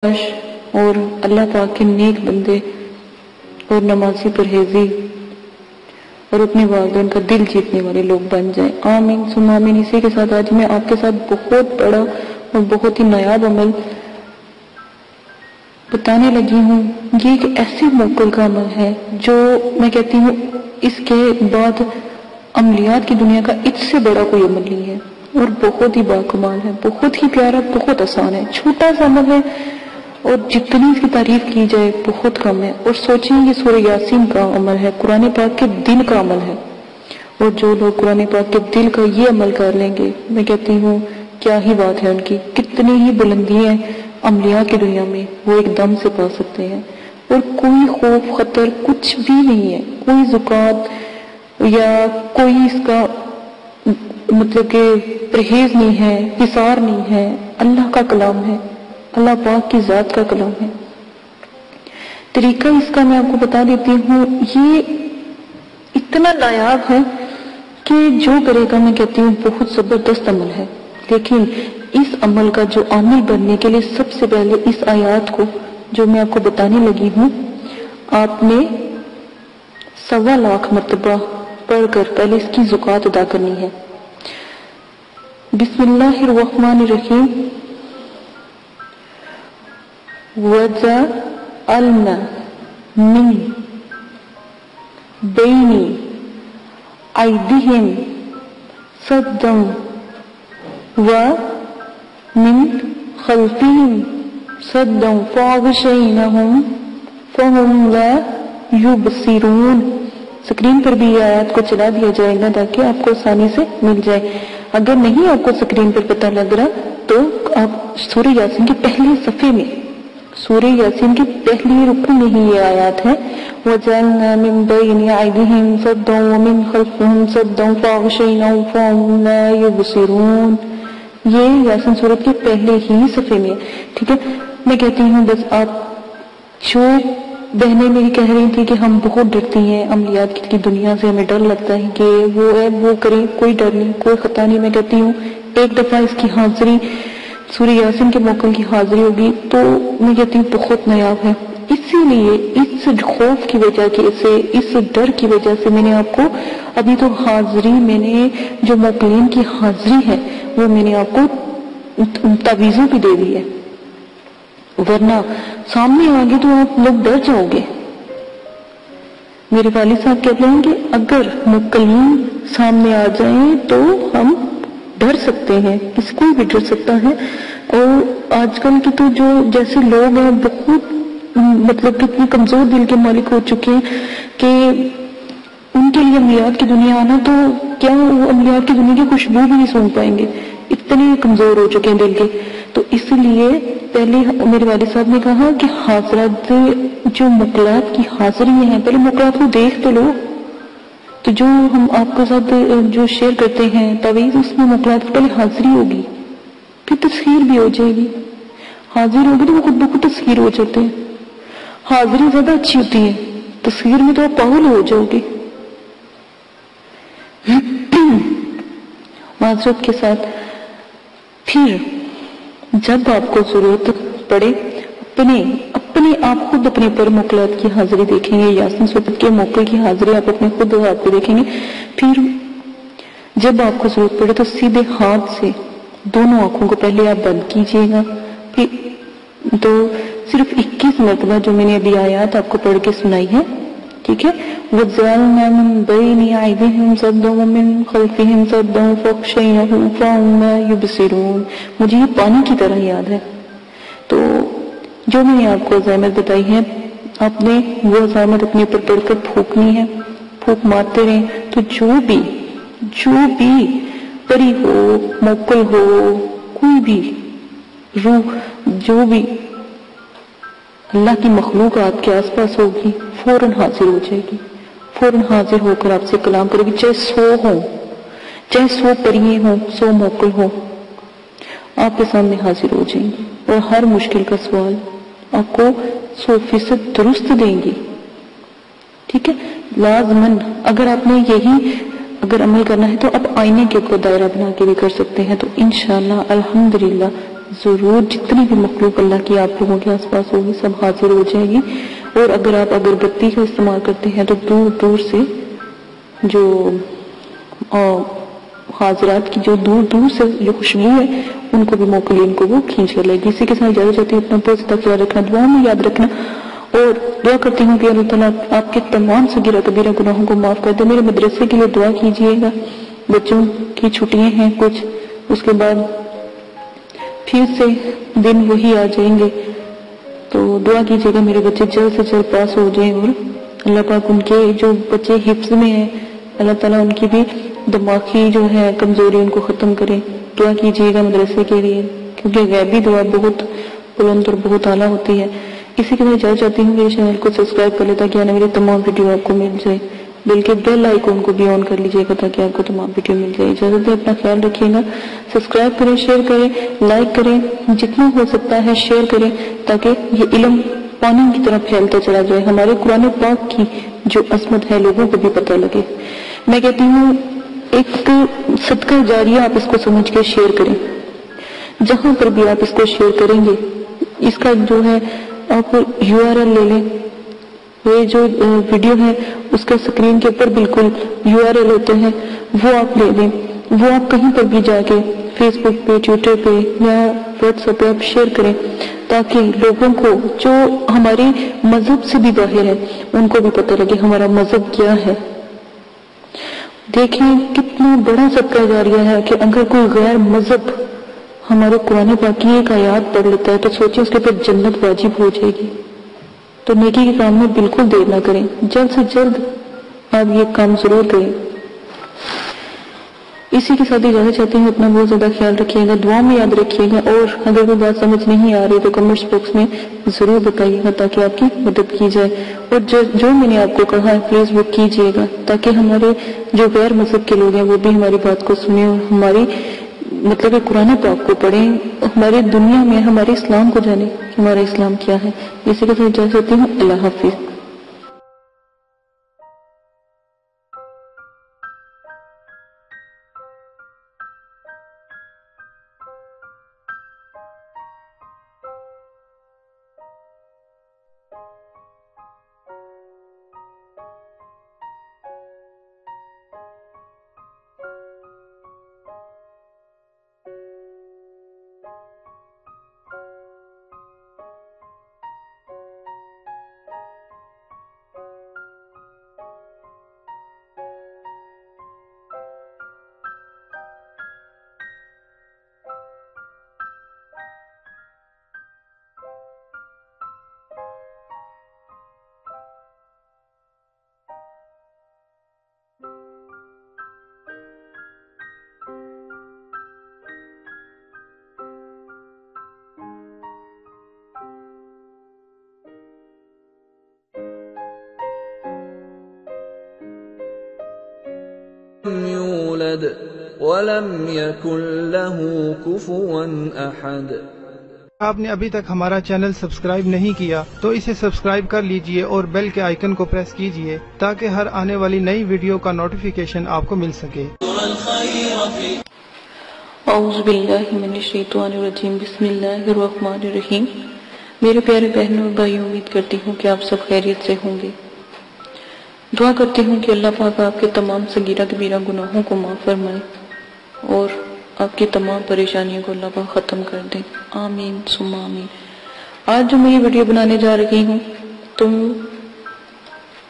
اور اللہ پاک کے نیک بندے اور نمازی پرہیزی اور اپنے والدین کا دل جیتنے والے لوگ بن جائیں، آمین ثم آمین۔ اسی کے ساتھ آج میں آپ کے ساتھ بہت بڑا اور بہت ہی نایاب عمل بتانے لگی ہوں۔ یہ ایک ایسے موکل کا عمل ہے جو میں کہتی ہوں اس کے بعد عملیات کی دنیا کا اس سے بڑا کوئی عمل نہیں ہے، اور بہت ہی باکمال ہے، بہت ہی پیارا، بہت آسان ہے، چھوٹا سا عمل ہے اور جتنی اس کی تعریف کی جائے بہت کم ہے۔ اور سوچیں یہ سورہ یاسین کا عمل ہے، قرآن پاک کے دل کا عمل ہے، اور جو لوگ قرآن پاک کے دل کا یہ عمل کر لیں گے میں کہتی ہوں کیا ہی بات ہے ان کی، کتنی ہی بلندی ہے عملیات کی دنیا میں وہ ایک دم سے پا سکتے ہیں، اور کوئی خوف خطر کچھ بھی نہیں ہے، کوئی زکات یا کوئی اس کا مطلب کہ پرہیز نہیں ہے، حصار نہیں ہے، اللہ کا کلام ہے، اللہ پاک کی ذات کا کلام ہے۔ طریقہ اس کا میں آپ کو بتا دیتی ہوں، یہ اتنا نایاب ہے کہ جو کرے گا میں کہتی ہوں بہت زبردست عمل ہے، لیکن اس عمل کا جو عامل بننے کے لیے سب سے پہلے اس آیات کو جو میں آپ کو بتانے لگی ہوں آپ نے 1.25 لاکھ مرتبہ پڑھ کر پہلے اس کی زکات ادا کرنی ہے۔ بسم اللہ الرحمن الرحیم۔ وَجَعَلْنَا مِن بَيْنِ أَيْدِيهِمْ سَدًّا وَمِن خَلْفِهِمْ سَدًّا فَأَغْشَيْنَاهُمْ فَهُمْ لَا يُبْصِرُونَ۔ سکرین پر بھی یہ آیات کو چلا دیا جائے گا تاکہ آپ کو آسانی سے مل جائے۔ اگر نہیں آپ کو سکرین پر پتہ لگ رہا تو آپ سورہ یاسین کے پہلے صفحے میں، سورہ یاسین کے پہلی رکوع میں ہی یہ آیات ہے، وَجَعَلْنَا مِن بَيْنِ أَيْدِيهِمْ سَدًّا وَمِن خَلْفِهِمْ سَدًّا فَأَغْشَيْنَاهُمْ فَهُمْ لَا يُبْصِرُونَ۔ یہ یاسین سورت کے پہلے ہی صفحے میں ہے، ٹھیک ہے۔ میں کہتی ہوں بس آپ جو بہنیں میری کہہ رہی تھی کہ ہم بہت ڈرتی ہیں عملیات کی دنیا سے، ہمیں ڈر لگتا ہے کہ وہ ہے وہ کریں، کوئی ڈر نہیں، کوئی خطا نہیں۔ میں کہتی ہوں ایک دفعہ اس کی حاضری سورہ یاسین کے موکل کی حاضری ہوگی تو میں کہتی ہوں بہت نایاب ہے۔ اسی لیے اس خوف کی وجہ سے، اس ڈر کی وجہ سے میں نے آپ کو ابھی تو حاضری، میں نے جو موکلین کی حاضری ہے وہ میں نے آپ کو تعویذوں بھی دے دی ہے، ورنہ سامنے آگے تو آپ لوگ ڈر جاؤ گے۔ میرے والد صاحب کہتے ہیں کہ اگر موکلین سامنے آ جائیں تو ہم ڈر سکتے ہیں، کسی کو بھی ڈر سکتا ہے۔ اور آج کل کی تو جو جیسے لوگ ہیں بہت مطلب کتنے کمزور دل کے مالک ہو چکے ہیں کہ ان کے لیے عملیات کی دنیا آنا تو کیا وہ عملیات کی دنیا کی خوشبو بھی نہیں سون پائیں گے، اتنے کمزور ہو چکے ہیں دل کے۔ تو اس لیے پہلے میرے والد صاحب نے کہا کہ حاضرات جو مقلات کی حاضری ہیں پہلے مقلات کو دیکھ تو لو، تو جو ہم آپ کے ساتھ جو شیئر کرتے ہیں تعویذ اس میں مقلات کی پہلے حاضری ہوگی، پھر تسخیر بھی ہو جائے گی۔ حاضر ہوگی تو وہ خود بخود تسخیر ہو جاتے ہیں، حاضری زیادہ اچھی ہوتی ہے، تسخیر میں تو آپ پاگل ہو جاؤ گے۔ معذرت کے ساتھ پھر جب آپ کو ضرورت پڑے اپنے آپ خود اپنے پر موکلات کی حاضری دیکھیں گے، یاسین سورت کے موکل کی حاضری آپ اپنے خود ہاتھ پہ دیکھیں گے۔ پھر جب آپ کو ضرورت پڑے تو سیدھے ہاتھ سے دونوں آنکھوں کو پہلے آپ بند کیجئے گا، پھر تو صرف 21 مرتبہ جو میں نے ابھی آیات آپ کو پڑھ کے سنائی ہے، ٹھیک ہے۔ وَجَعَلْنَا مِن بَيْنِ أَيْدِيهِمْ سَدًّا وَمِن خَلْفِهِمْ سَدًّا فَأَغْشَيْنَاهُمْ فَهُمْ لَا يُبْصِرُونَ۔ مجھے یہ پانی کی طرح یاد ہے، تو جو میں نے آپ کو عزائمت بتائی ہے آپ نے وہ عزائمت اپنے اوپر پڑھ کر پھونکنی ہے، پھونک مارتے رہیں، تو جو بھی پری ہو، موکل ہو، کوئی بھی روح جو بھی اللہ کی مخلوق آپ کے آس پاس ہوگی فوراً حاضر ہو جائے گی، فوراً حاضر ہو کر آپ سے کلام کرے گی، چاہے 100 ہوں، چاہے 100 پریے ہوں، 100 موکل ہوں، آپ کے سامنے حاضر ہو جائیں گی اور ہر مشکل کا سوال آپ کو 100% درست دیں گی، ٹھیک ہے۔ لازماً اگر آپ نے یہی عمل کرنا ہے تو آپ آئینے کے کو دائرہ بنا کے بھی کر سکتے ہیں، تو انشاءاللہ الحمدللہ ضرور جتنی بھی مخلوق اللہ کی آپ لوگوں کے آس پاس ہوگی سب حاضر ہو جائے گی. اور اگر آپ اگربتی کا استعمال کرتے ہیں تو دور دور سے جو حاضرات کی جو دور دور سے جو خوشبو ہے ان کو بھی موکلین کو وہ کھینچ کر لے گی. اسی کے ساتھ اجازت چاہتی ہوں. اپنا بہت زیادہ خیال رکھنا, دعا میں یاد رکھنا, اور دعا کرتی ہوں کہ اللہ تعالیٰ آپ کے تمام صغیرہ کبیرہ گناہوں کو معاف کر دے. میرے مدرسے کے لیے دعا کیجیے گا. بچوں کی چھٹیاں ہیں کچھ, اس کے بعد پھر سے دن وہی آ جائیں گے, تو دعا کیجیے گا میرے بچے جلد سے جلد پاس ہو جائیں. اور اللہ پاک ان کے جو بچے حفظ میں ہیں اللہ تعالیٰ ان کی بھی دماغی جو ہے کمزوری ان کو ختم کرے. دعا کیجیے گا مدرسے کے لیے, کیونکہ غیبی دعا بہت بلند اور بہت اعلیٰ ہوتی ہے. اسی کے ساتھ چاہتی ہوں میرے چینل کو سبسکرائب کر لے تاکہ آنے میری تمام ویڈیو آپ کو مل جائے, بلکہ بیل آئیکن کو بھی آن کر لیجیے گا تاکہ آپ کو تمام ویڈیو مل جائے. اجازت ہے, اپنا خیال رکھیے گا. سبسکرائب کریں, شیئر کریں, لائک کریں, جتنا ہو سکتا ہے شیئر کریں تاکہ یہ علم پانی کی طرح پھیلتا چلا جائے. ہمارے قرآن پاک کی جو عظمت ہے لوگوں کو بھی پتہ لگے. میں کہتی ہوں ایک صدقہ جاریہ آپ اس کو سمجھ کے شیئر کریں. جہاں پر بھی آپ اس کو شیئر کریں گے, اس کا جو ہے آپ URL لے لیں. یہ جو ویڈیو ہے اس کے سکرین کے اوپر بالکل URL ہوتے ہیں, وہ آپ لے لیں. وہ آپ کہیں پر بھی جا کے فیس بک پہ, ٹویٹر پہ یا واٹس ایپ پہ آپ شیئر کریں تاکہ لوگوں کو جو ہمارے مذہب سے بھی باہر ہے ان کو بھی پتہ لگے ہمارا مذہب کیا ہے. دیکھیں کتنا بڑا صدقہ جاریہ ہے کہ اگر کوئی غیر مذہب ہمارے قرآن پاک کی ایک آیات پڑھ لیتا ہے تو سوچیں اس کے اوپر جنت واجب ہو جائے گی. تو نیکی کے کام میں بالکل دیر نہ کریں, جلد سے جلد آپ یہ کام ضرور کریں. اسی کے ساتھ اجازت چاہتے ہیں. اپنا بہت زیادہ خیال رکھیے گا, دعا میں یاد رکھیے گا, اور اگر کوئی بات سمجھ نہیں آ رہی تو کمنٹس باکس میں ضرور بتائیے گا تاکہ آپ کی مدد کی جائے. اور جو میں نے آپ کو کہا ہے پلیز وہ کیجیے گا تاکہ ہمارے جو غیر مذہب کے لوگ ہیں وہ بھی ہماری بات کو سنیں اور ہماری مطلب قرآن پاک کو پڑھیں, ہماری دنیا میں ہمارے اسلام کو جانیں کہ ہمارا اسلام کیا ہے. اسی کے ساتھ اجازت چاہتی ہوں. اللہ حافظ. يولد ولم يكن له كفوا أحد. آپ نے ابھی تک ہمارا چینل سبسکرائب نہیں کیا تو اسے سبسکرائب کر لیجئے اور بیل کے آئیکن کو پریس کیجئے تاکہ ہر آنے والی نئی ویڈیو کا نوٹیفیکیشن آپ کو مل سکے. اعوذ باللہ من الشیطان الرجیم. بسم اللہ الرحمن الرحیم. میرے پیارے بہنوں اور بھائیوں, امید کرتی ہوں کہ آپ سب خیریت سے ہوں گے. دعا کرتی ہوں کہ اللہ پاک آپ کے تمام صغیرہ کبیرہ گناہوں کو معاف فرمائے اور آپ کی تمام پریشانیوں کو اللہ پاک ختم کر دیں. آمین ثم آمین. آج جو میں یہ ویڈیو بنانے جا رہی ہوں تو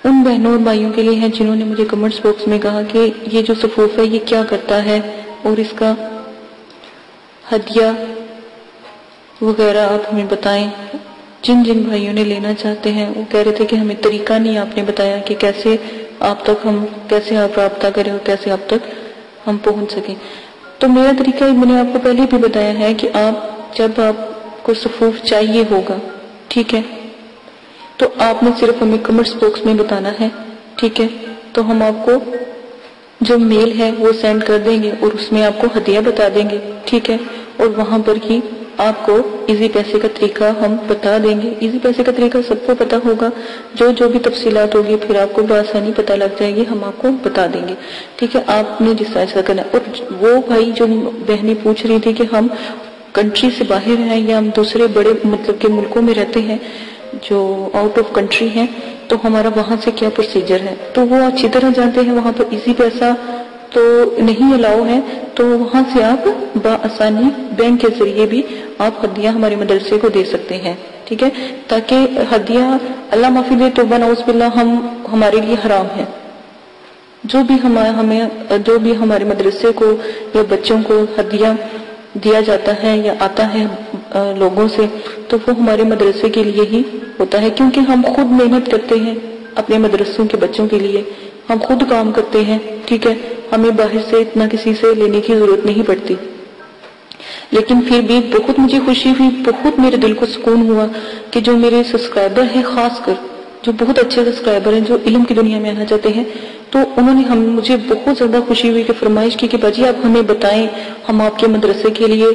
ان بہنوں اور بھائیوں کے لیے ہے جنہوں نے مجھے کمنٹس باکس میں کہا کہ یہ جو صفوف ہے یہ کیا کرتا ہے اور اس کا ہدیہ وغیرہ آپ ہمیں بتائیں. جن بھائیوں نے لینا چاہتے ہیں وہ کہہ رہے تھے کہ ہمیں طریقہ نہیں آپ نے بتایا کہ کیسے آپ رابطہ کریں اور کیسے آپ تک ہم پہنچ سکیں. تو میرا طریقہ میں نے آپ کو پہلے بھی بتایا ہے کہ جب آپ کو صفوف چاہیے ہوگا, ٹھیک ہے, تو آپ نے صرف ہمیں کمنٹس باکس میں بتانا ہے, ٹھیک ہے, تو ہم آپ کو جو میل ہے وہ سینڈ کر دیں گے اور اس میں آپ کو ہدیہ بتا دیں گے, ٹھیک ہے, اور وہاں پر ہی آپ کو ایزی پیسے کا طریقہ ہم بتا دیں گے. ایزی پیسے کا طریقہ سب کو پتا ہوگا, جو بھی تفصیلات ہوگی پھر آپ کو بآسانی پتہ لگ جائے گی, ہم آپ کو بتا دیں گے, ٹھیک ہے. آپ نے جس طرح کرنا ہے. اور وہ بھائی جو بہنیں پوچھ رہی تھی کہ ہم کنٹری سے باہر ہیں یا ہم دوسرے بڑے مطلب کہ ملکوں میں رہتے ہیں جو آؤٹ آف کنٹری ہیں، تو ہمارا وہاں سے کیا پروسیجر ہے، تو وہ اچھی طرح جانتے ہیں. وہاں پر ایزی پیسہ تو نہیں الاؤ ہے، تو وہاں سے آپ بآسانی بینک کے ذریعے بھی آپ ہدیہ ہمارے مدرسے کو دے سکتے ہیں. ٹھیک ہے، تاکہ ہدیہ اللہ معافی دے توبہ نعوذ باللہ ہمارے لیے حرام ہے. جو بھی ہمارے مدرسے کو یا بچوں کو ہدیہ دیا جاتا ہے یا آتا ہے لوگوں سے، تو وہ ہمارے مدرسے کے لیے ہی ہوتا ہے، کیونکہ ہم خود محنت کرتے ہیں اپنے مدرسوں کے بچوں کے لیے، ہم خود کام کرتے ہیں. ٹھیک ہے، ہمیں باہر سے اتنا کسی سے لینے کی ضرورت نہیں پڑتی. لیکن پھر بھی بہت مجھے خوشی ہوئی، بہت میرے دل کو سکون ہوا کہ جو میرے سبسکرائبر ہیں، خاص کر جو بہت اچھے سبسکرائبر ہیں جو علم کی دنیا میں آنا چاہتے ہیں، تو انہوں نے مجھے بہت زیادہ خوشی ہوئی کہ فرمائش کی کہ باجی آپ ہمیں بتائیں، ہم آپ کے مدرسے کے لیے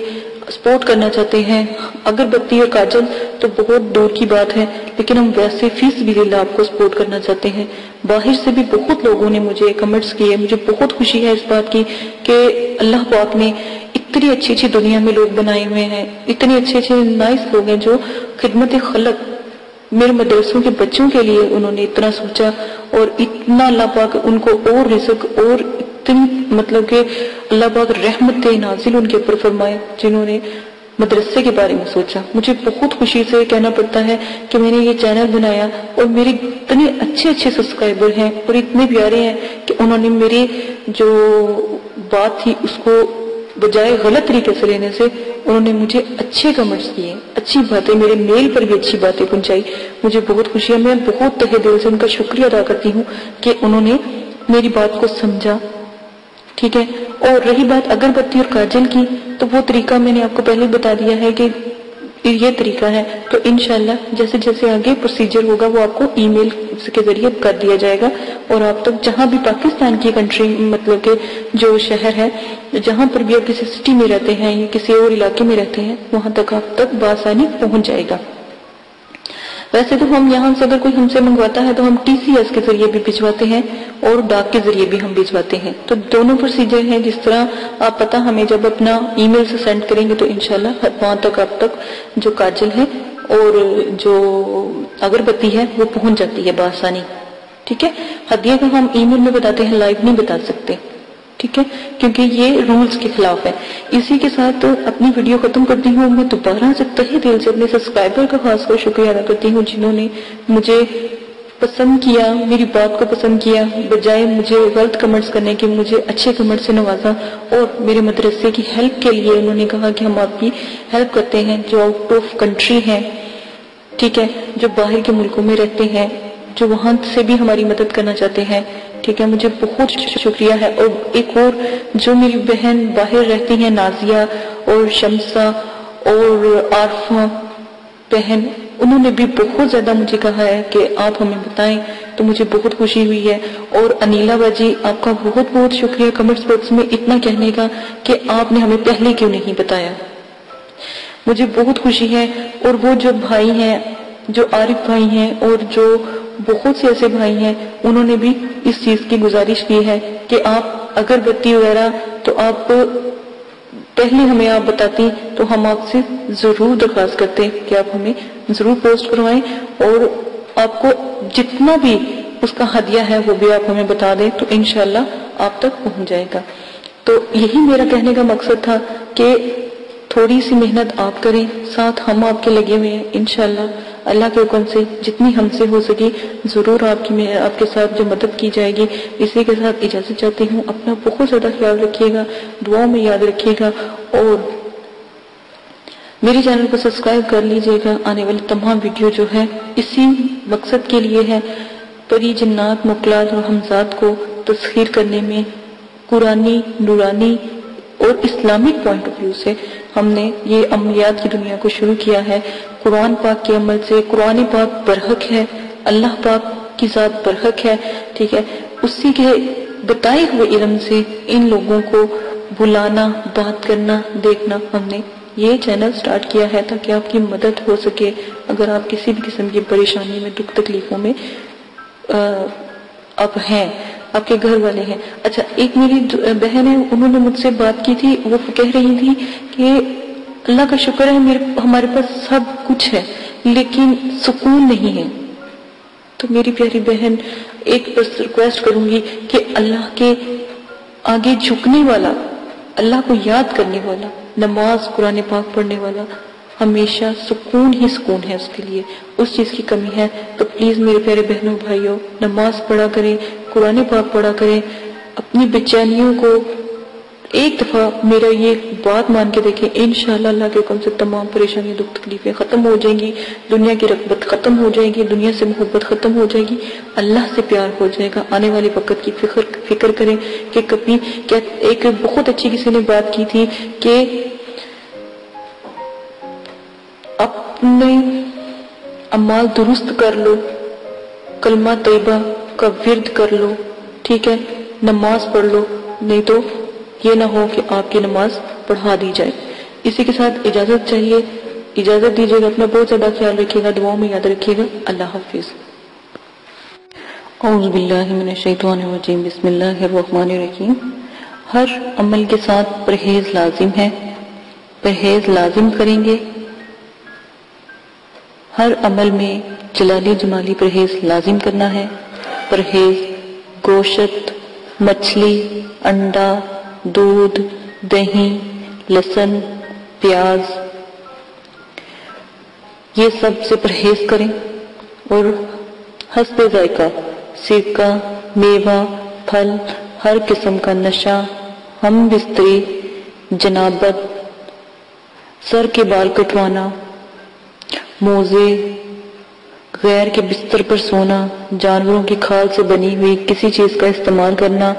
سپورٹ کرنا چاہتے ہیں. اگربتی اور کاجل تو بہت دور کی بات ہے، لیکن ہم ویسے فی سبیل اللہ آپ کو سپورٹ کرنا چاہتے ہیں. باہر سے بھی بہت لوگوں نے مجھے کمنٹس کیے. مجھے بہت خوشی ہے اس بات کی کہ اللہ پاک نے اتنی اچھی اچھی دنیا میں لوگ بنائے ہوئے ہیں، اتنے اچھے اچھے نائس لوگ ہیں جو خدمت خلق میرے مدرسوں کے بچوں کے لیے انہوں نے اتنا سوچا، اور اتنا اللہ پاک ان کو اور رزق اور اتنی مطلب کہ اللہ پاک رحمت نازل ان کے اوپر فرمائے جنہوں نے مدرسے کے بارے میں سوچا. مجھے بہت خوشی سے کہنا پڑتا ہے کہ میں نے یہ چینل بنایا اور میرے اتنے اچھے اچھے سبسکرائبر ہیں اور اتنے پیارے ہیں کہ انہوں نے میری جو بات تھی اس کو بجائے غلط طریقے سے لینے سے انہوں نے مجھے اچھے کمنٹس کیے، اچھی باتیں، میرے میل پر بھی اچھی باتیں پہنچائی. مجھے بہت خوشی ہے، میں بہت تہہ دل سے ان کا شکریہ ادا کرتی ہوں کہ انہوں نے میری بات کو سمجھا. ٹھیک ہے، اور رہی بات اگربتی اور کاجل کی، تو وہ طریقہ میں نے آپ کو پہلے بتا دیا ہے کہ یہ طریقہ ہے. تو انشاءاللہ جیسے جیسے آگے پروسیجر ہوگا وہ آپ کو ای میل کے ذریعے کر دیا جائے گا، اور آپ تک جہاں بھی پاکستان کی کنٹری مطلب کہ جو شہر ہے، جہاں پر بھی آپ کسی سٹی میں رہتے ہیں یا کسی اور علاقے میں رہتے ہیں، وہاں تک آپ تک بآسانی پہنچ جائے گا. ویسے تو ہم یہاں سے اگر کوئی ہم سے منگواتا ہے تو ہم ٹی سی ایس کے ذریعے بھی بھجواتے ہیں اور ڈاک کے ذریعے بھی ہم بھجواتے ہیں. تو دونوں پروسیجر ہیں. جس طرح آپ پتہ ہمیں جب اپنا ای میل سے سینڈ کریں گے تو انشاءاللہ وہاں تک آپ تک جو کاجل ہے اور جو اگربتی ہے وہ پہنچ جاتی ہے بآسانی. ٹھیک ہے، ہدیہ کو ہم ای میل میں بتاتے ہیں، لائیو نہیں بتا سکتے. ٹھیک ہے، کیونکہ یہ رولز کے خلاف ہے. اسی کے ساتھ اپنی ویڈیو ختم کرتی ہوں. میں دوبارہ سے تہہ دل سے اپنے سبسکرائبر کا خاص کر شکریہ ادا کرتی ہوں جنہوں نے مجھے پسند کیا، میری بات کو پسند کیا، بجائے مجھے غلط کمنٹس کرنے کے مجھے اچھے کمنٹ سے نوازا، اور میرے مدرسے کی ہیلپ کے لیے انہوں نے کہا کہ ہم آپ کی ہیلپ کرتے ہیں جو آؤٹ آف کنٹری ہیں. ٹھیک ہے، جو باہر کے ملکوں میں رہتے ہیں، جو وہاں سے بھی ہماری مدد کرنا چاہتے ہیں. ٹھیک ہے، مجھے بہت شکریہ ہے. اور ایک اور جو میری بہن باہر رہتی ہیں، نازیہ اور شمسہ اور عارفہ بہن، انہوں نے بھی بہت زیادہ مجھے کہا ہے کہ آپ ہمیں بتائیں، تو مجھے بہت خوشی ہوئی ہے. اور انیلا باجی، آپ کا بہت بہت شکریہ کمنٹس باکس میں اتنا کہنے کا کہ آپ نے ہمیں پہلے کیوں نہیں بتایا. مجھے بہت خوشی ہے. اور وہ جو بھائی ہیں، جو عارف بھائی ہیں اور جو بہت سے ایسے بھائی ہیں، انہوں نے بھی اس چیز کی گزارش کی ہے کہ آپ اگربتی وغیرہ تو آپ پہلے ہمیں آپ بتاتی تو ہم آپ سے ضرور درخواست کرتے کہ آپ ہمیں ضرور پوسٹ کروائیں، اور آپ کو جتنا بھی اس کا ہدیہ ہے وہ بھی آپ ہمیں بتا دیں تو انشاءاللہ آپ تک پہنچ جائے گا. تو یہی میرا کہنے کا مقصد تھا کہ تھوڑی سی محنت آپ کریں، ساتھ ہم آپ کے لگے ہوئے ہیں. انشاءاللہ اللہ کے حکم سے جتنی ہم سے ہو سکی ضرور آپ کے ساتھ جو مدد کی جائے گی. اسی کے ساتھ اجازت چاہتی ہوں. اپنا بہت زیادہ خیال رکھیے گا، دعاؤں میں یاد رکھیے گا، اور میرے چینل کو سبسکرائب کر لیجئے گا. آنے والی تمام ویڈیو جو ہے اسی مقصد کے لیے ہے، پری جنات مخلوقات اور ہمزاد کو تسخیر کرنے میں قرآنی، نورانی اور اسلامک پوائنٹ آف ویو سے ہم نے یہ عملیات کی دنیا کو شروع کیا ہے. قرآن پاک کے عمل سے قرآن پاک برحق ہے، اللہ پاک کی ذات برحق ہے. ٹھیک ہے، اسی کے بتائے ہوئے علم سے ان لوگوں کو بلانا، بات کرنا، دیکھنا، ہم نے یہ چینل سٹارٹ کیا ہے تاکہ آپ کی مدد ہو سکے. اگر آپ کسی بھی قسم کی پریشانی میں، دکھ تکلیفوں میں آپ ہیں، آپ کے گھر والے ہیں. اچھا، ایک میری بہن ہے، انہوں نے مجھ سے بات کی تھی. وہ کہہ رہی تھی کہ اللہ کا شکر ہے ہمارے پاس سب کچھ ہے لیکن سکون نہیں ہے. تو میری پیاری بہن ایک بس ریکویسٹ کروں گی کہ اللہ کے آگے جھکنے والا، اللہ کو یاد کرنے والا، نماز قرآن پاک پڑھنے والا ہمیشہ سکون ہی سکون ہے اس کے لیے. اس چیز کی کمی ہے تو پلیز میرے پیارے بہنوں بھائیوں نماز پڑھا کریں، قرآن پاک پڑھا کریں. اپنی بے چینیوں کو ایک دفعہ میرا یہ بات مان کے دیکھیں، انشاءاللہ اللہ کے حکم سے تمام پریشانیاں دکھ تکلیفیں ختم ہو جائیں گی، دنیا کی رغبت ختم ہو جائے گی، دنیا سے محبت ختم ہو جائے گی، اللہ سے پیار ہو جائے گا. آنے والے وقت کی فکر کریں کہ کبھی کیا ایک بہت اچھی کسی نے بات کی تھی کہ اپنے اعمال درست کر لو، کلمہ طیبہ کا ورد کر لو، ٹھیک ہے، نماز پڑھ لو، نہیں تو یہ نہ ہو کہ آپ کی نماز پڑھا دی جائے. اسی کے ساتھ اجازت چاہیے، اجازت دیجیے گا. اپنا بہت زیادہ خیال رکھیے گا، دعاؤں میں یاد رکھیے گا. اللہ حافظ. اعوذ باللہ من الشیطان الرجیم، بسم اللہ الرحمن الرحیم. ہر عمل کے ساتھ پرہیز لازم ہے، پرہیز لازم کریں گے. ہر عمل میں جلالی جمالی پرہیز لازم کرنا ہے. پرہیز گوشت، مچھلی، انڈا، دودھ، دہی، لہسن، پیاز، یہ سب سے پرہیز کریں. اور حسب ذائقہ سرکہ، میوہ، پھل، ہر قسم کا نشہ، ہم بستری، جنابت، سر کے بال کٹوانا، موزے، غیر کے بستر پر سونا، جانوروں کی کھال سے بنی ہوئی کسی چیز کا استعمال کرنا،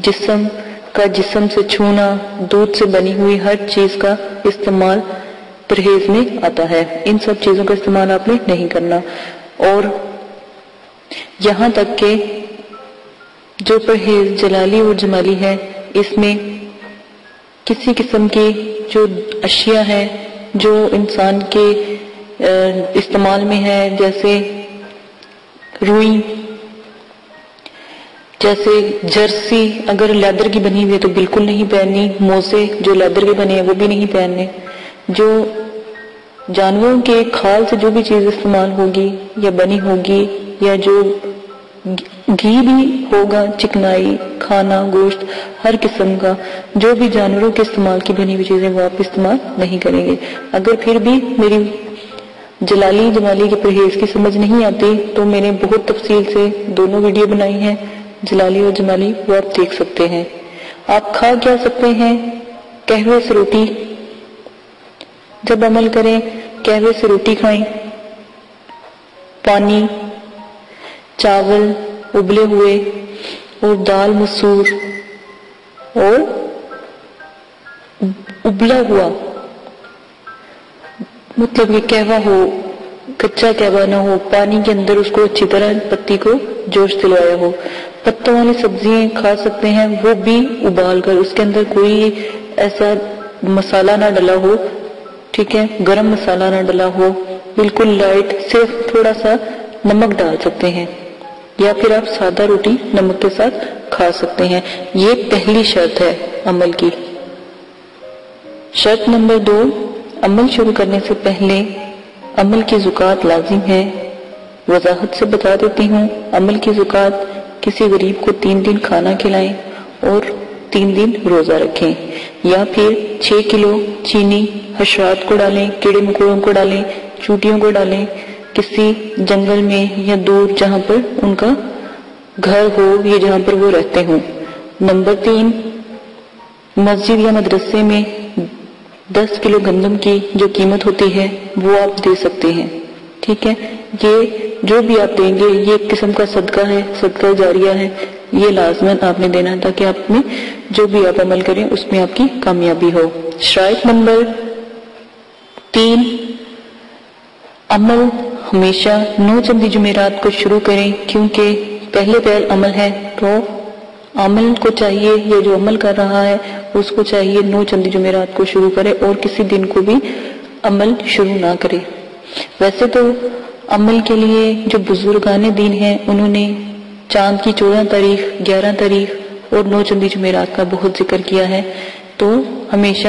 جسم کا جسم سے چھونا، دودھ سے بنی ہوئی ہر چیز کا استعمال پرہیز میں آتا ہے. ان سب چیزوں کا استعمال آپ نے نہیں کرنا. اور یہاں تک کہ جو پرہیز جلالی اور جمالی ہے اس میں کسی قسم کی جو اشیاء ہیں جو انسان کے استعمال میں ہے، جیسے روئی، جیسے جرسی اگر لیدر کی بنی ہوئی ہے تو بالکل نہیں پہننی، موزے جو لیدر کے بنے ہیں وہ بھی نہیں پہننے. جو جانوروں کے کھال سے جو بھی چیز استعمال ہوگی یا بنی ہوگی، یا جو گھی بھی ہوگا، چکنائی، کھانا، گوشت، ہر قسم کا جو بھی جانوروں کے استعمال کی بنی ہوئی چیزیں وہ آپ استعمال نہیں کریں گے. اگر پھر بھی میری جلالی جمالی کے پرہیز کی سمجھ نہیں آتی تو میں نے بہت تفصیل سے دونوں ویڈیو بنائی ہیں، جلالی اور جمالی، وہ آپ دیکھ سکتے ہیں. آپ کھا کیا سکتے ہیں؟ قہوے سے روٹی. جب عمل کریں قہوے سے روٹی کھائیں، پانی، چاول ابلے ہوئے اور دال مسور اور ابلا ہوا، مطلب کہ قہوہ ہو، کچا قہوہ نہ ہو، پانی کے اندر اس کو اچھی طرح پتی کو جوش دلوایا ہو. پتوں والی سبزیاں کھا سکتے ہیں، وہ بھی ابال کر، اس کے اندر کوئی ایسا مسالہ نہ ڈلا ہو، ٹھیک ہے، گرم مسالہ نہ ڈلا ہو، بالکل لائٹ، صرف تھوڑا سا نمک ڈال سکتے ہیں، یا پھر آپ سادہ روٹی نمک کے ساتھ کھا سکتے ہیں. یہ پہلی شرط ہے عمل کی. شرط نمبر 2، عمل شروع کرنے سے پہلے عمل کی زکوٰۃ لازم ہے. وضاحت سے بتا دیتی ہوں، عمل کی زکوٰۃ کسی غریب کو 3 دن کھانا کھلائیں اور 3 دن روزہ رکھیں، یا پھر 6 کلو چینی حشرات کو ڈالیں، کیڑے مکوڑوں کو ڈالیں، چوٹیوں کو ڈالیں، کسی جنگل میں یا دور جہاں پر ان کا گھر ہو یا جہاں پر وہ رہتے ہوں. نمبر 3، مسجد یا مدرسے میں 10 کلو گندم کی جو قیمت ہوتی ہے وہ آپ دے سکتے ہیں، ٹھیک ہے. یہ جو بھی آپ دیں گے یہ ایک قسم کا صدقہ ہے، صدقہ جاریہ ہے، یہ لازماً آپ نے دینا تاکہ آپ میں جو بھی آپ عمل کریں اس میں آپ کی کامیابی ہو. شرائط نمبر 3، عمل ہمیشہ 9 چندی جمعرات کو شروع کریں، کیونکہ پہلے پہل عمل ہے تو عمل کو چاہیے، یہ جو عمل کر رہا ہے اس کو چاہیے 9 چندی جمعرات کو شروع کرے اور کسی دن کو بھی عمل شروع نہ کرے. ویسے تو عمل کے لیے جو بزرگان دین ہیں انہوں نے چاند کی 14 تاریخ، 11 تاریخ اور 9 چندی جمعرات کا بہت ذکر کیا ہے، تو ہمیشہ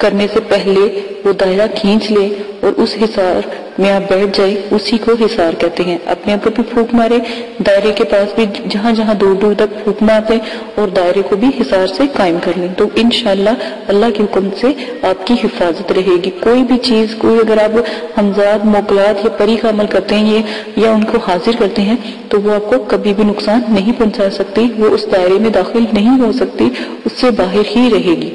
کرنے سے پہلے وہ دائرہ کھینچ لے اور اس حصار میں آپ بیٹھ جائے، اسی کو حصار کہتے ہیں۔ اپنے آپ کو بھی پھونک مارے، دائرے کے پاس بھی جہاں جہاں دور دور تک پھونک مار دیں اور دائرے کو بھی حصار سے قائم کر لیں، تو انشاءاللہ اللہ کے حکم سے آپ کی حفاظت رہے گی۔ کوئی بھی چیز، کوئی اگر آپ ہمزاد، موکلات یا پری کا عمل کرتے ہیں یا ان کو حاضر کرتے ہیں تو وہ آپ کو کبھی بھی نقصان نہیں پہنچا سکتی، وہ اس دائرے میں داخل نہیں ہو سکتی، اس سے باہر ہی رہے گی۔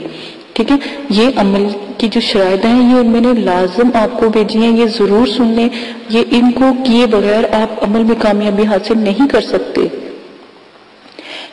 ٹھیک ہے، یہ عمل کی جو شرائط ہیں یہ میں نے لازم آپ کو بھیجی ہیں، یہ ضرور سن لیں، یہ ان کو کیے بغیر آپ عمل میں کامیابی حاصل نہیں کر سکتے۔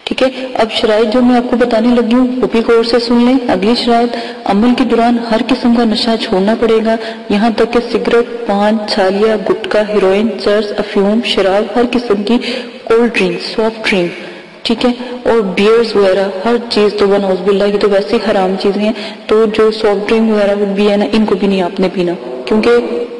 ٹھیک ہے، اب شرائط جو میں آپ کو بتانے لگی ہوں وہ بھی غور سے سن لیں۔ اگلی شرائط، عمل کے دوران ہر قسم کا نشہ چھوڑنا پڑے گا، یہاں تک کہ سگریٹ، پان، چھالیا، گٹکا، ہیروئن، چرس، افیون، شراب، ہر قسم کی کولڈ ڈرنک، سافٹ ڈرنک، ٹھیک ہے، اور بیئرز وغیرہ، ہر چیز تو نعوذ باللہ یہ تو ویسے ہرام چیزیں ہیں، تو جو سافٹ ڈرنک وغیرہ بھی ہے نا، ان کو بھی نہیں آپ نے پینا، کیونکہ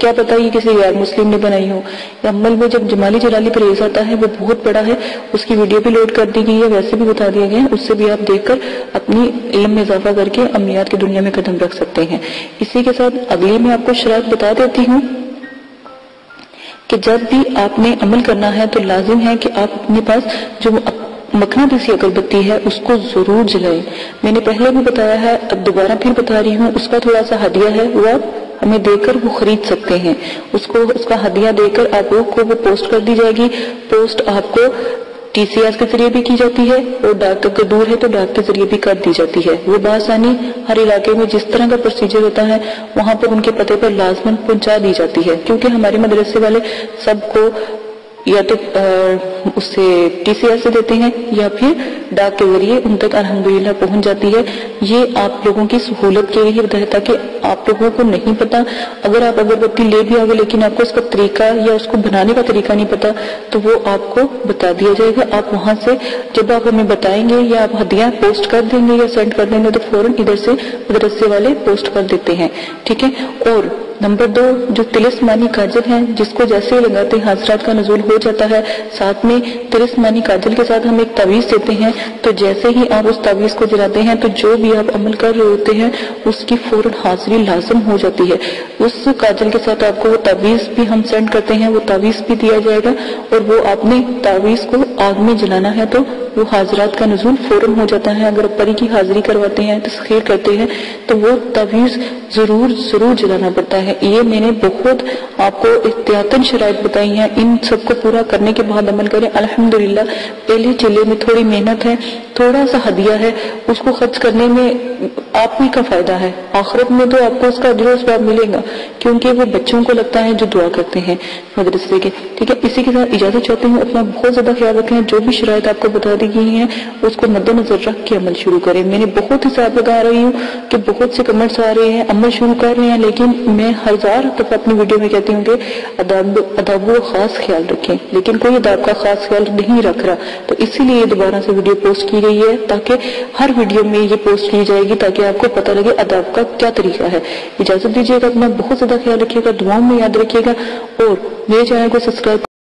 کیا پتہ یہ کسی غیر مسلم نے بنائی ہو۔ عمل میں جب جمالی جلالی پرہیز آتا ہے وہ بہت بڑا ہے، اس کی ویڈیو بھی لوڈ کر دی گئی ہے، ویسے بھی بتا دیا گیا ہے، اس سے بھی آپ دیکھ کر اپنی علم میں اضافہ کر کے عملیات کی دنیا میں قدم رکھ سکتے ہیں۔ اسی کے ساتھ اگلی میں آپ کو شرائط بتا دیتی ہوں کہ جب بھی آپ نے عمل کرنا ہے تو لازم ہے کہ آپ اپنے پاس جو مقناطیسی اگربتی ہے اس کو ضرور جلائیں۔ میں نے پہلے بھی بتایا ہے، اب دوبارہ پھر بتا رہی ہوں، اس کا تھوڑا سا ہدیہ ہے، وہ آپ ہمیں دے کر وہ خرید سکتے ہیں، اس کا ہدیہ دے کر آپ لوگ کو وہ پوسٹ کر دی جائے گی۔ پوسٹ آپ کو ٹی سی ایس کے ذریعے بھی کی جاتی ہے اور ڈاک تک دور ہے تو ڈاک کے ذریعے بھی کر دی جاتی ہے۔ وہ بآسانی ہر علاقے میں جس طرح کا پروسیجر ہوتا ہے وہاں پر ان کے پتے پر لازماً پہنچا دی جاتی ہے، کیونکہ ہمارے مدرسے والے سب کو یا تو اس سے ٹی سی ایس سے دیتے ہیں یا پھر ڈاک کے ذریعے ان تک الحمدللہ پہنچ جاتی ہے۔ یہ آپ لوگوں کی سہولت کے لیے بتایا تاکہ آپ لوگوں کو نہیں پتا، اگر آپ اگربتی لے بھی آگے لیکن آپ کو اس کا طریقہ یا اس کو بنانے کا طریقہ نہیں پتا تو وہ آپ کو بتا دیا جائے گا۔ آپ وہاں سے جب آپ ہمیں بتائیں گے یا آپ ہدیہ پوسٹ کر دیں گے یا سینڈ کر دیں گے تو فوراً ادھر سے مدرسے والے پوسٹ کر دیتے ہیں، ٹھیک ہے۔ اور نمبر 2، جو تلسمانی کاجل ہیں جس کو جیسے لگاتے ہیں حضرات کا نزول ہو جاتا ہے، ساتھ میں تلسمانی کاجل کے ساتھ ہم ایک تعویذ دیتے ہیں، تو جیسے ہی آپ اس تعویذ کو جلاتے ہیں تو جو بھی آپ عمل کر رہے ہوتے ہیں اس کی فوراً حاضری لازم ہو جاتی ہے۔ اس کاجل کے ساتھ آپ کو وہ تعویذ بھی ہم سینڈ کرتے ہیں، وہ تعویذ بھی دیا جائے گا، اور وہ آپ نے تعویذ کو آگ میں جلانا ہے تو وہ حاضرات کا نزول فوراً ہو جاتا ہے۔ اگر پری کی حاضری کرواتے ہیں، تسخیر کرتے ہیں تو وہ تعویذ ضرور جلانا پڑتا ہے۔ یہ میں نے بہت آپ کو احتیاطاً شرائط بتائی ہیں، ان سب کو پورا کرنے کے بعد عمل کریں۔ الحمدللہ پہلے چلے میں تھوڑی محنت ہے، تھوڑا سا ہدیہ ہے، اس کو خرچ کرنے میں آپ ہی کا فائدہ ہے، آخرت میں تو آپ کو اس کا اجر و ثواب ملے گا، کیونکہ وہ بچوں کو لگتا ہے جو دعا کرتے ہیں مدرسے کے، ٹھیک ہے۔ اسی کے ساتھ اجازت چاہتی ہوں، اپنا بہت زیادہ خیال رکھیں، جو بھی شرائط آپ کو بتا دی گئی ہیں اس کو مد نظر رکھ کے عمل شروع کریں۔ میں نے بہت حساب لگا رہی ہوں کہ بہت سے کمنٹس آ رہے ہیں، عمل شروع کر رہے ہیں، لیکن میں 1000 دفعہ اپنی ویڈیو میں کہتی ہوں کہ اداب و خاص خیال رکھیں، لیکن کوئی اداب کا خاص خیال نہیں رکھ رہا، تو اسی لیے دوبارہ سے ویڈیو پوسٹ کی گئی ہے تاکہ ہر ویڈیو میں یہ پوسٹ کی جائے گی تاکہ آپ کو پتہ لگے اداب کا کیا طریقہ ہے۔ اجازت دیجیے گا، اپنا بہت زیادہ خیال رکھیے گا، دعاؤں میں یاد رکھیے گا، اور میرے چینل کو سبسکرائب